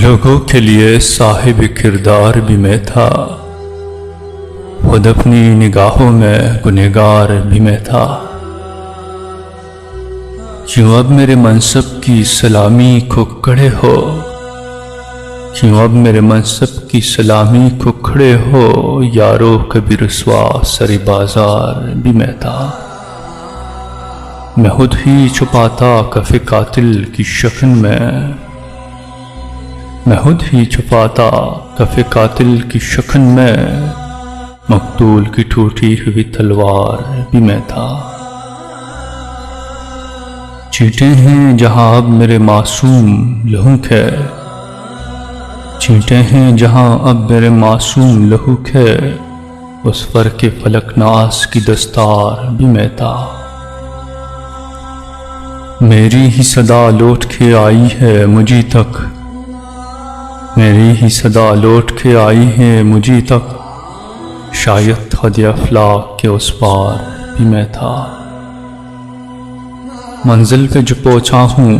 लोगों के लिए साहिब किरदार भी मैं था, खुद अपनी निगाहों में गुनहगार भी मैं था। क्यों अब मेरे मनसब की सलामी को खड़े हो, क्यों अब मेरे मनसब की सलामी को खड़े हो, यारो कभी रुसवा सरे बाजार भी मैं था। मैं खुद ही छुपाता कफ़े कातिल की शक्ल में, मैं खुद ही छुपाता कफ़े कातिल की शक्ल में, मकतूल की टूटी हुई तलवार भी मैं था। चींटे हैं जहां अब मेरे मासूम लहू के, चींटे हैं जहां अब मेरे मासूम लहू के, उस पर के फलकनास की दस्तार भी मैं था। मेरी ही सदा लौट के आई है मुझी तक, मेरी ही सदा लौट के आई है मुझी तक, शायद हद अफलाक के उस पार भी मैं था। मंजिल पे जो पहुंचा हूं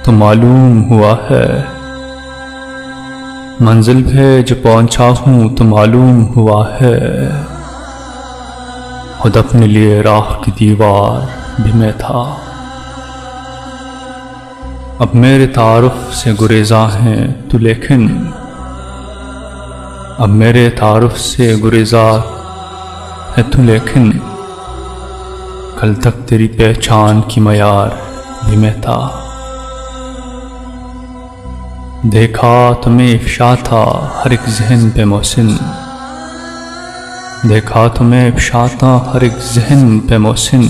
तो मालूम हुआ है, मंजिल पे जो पहुंचा हूं तो मालूम हुआ है, खुद अपने लिए राह की दीवार भी मैं था। अब मेरे तारुफ से गुरेज़ा हैं तू लेकिन, अब मेरे तारुफ से गुरेज़ा है तू लेकिन, कल तक तेरी पहचान की मयार भी मैं था। देखा तुम्हें इफ्शा था हर एक जहन पे मोहसिन, देखा तुम्हें इफ्शा था हर एक जहन पे मोहसिन,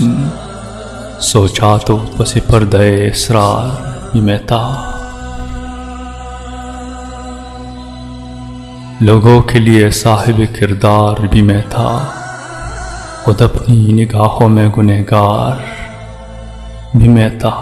सोचा तो पसे पर्दे इसरार भी मैं था। लोगों के लिए साहिब किरदार भी मैं था, खुद अपनी निगाहों में गुनहगार भी मैं था।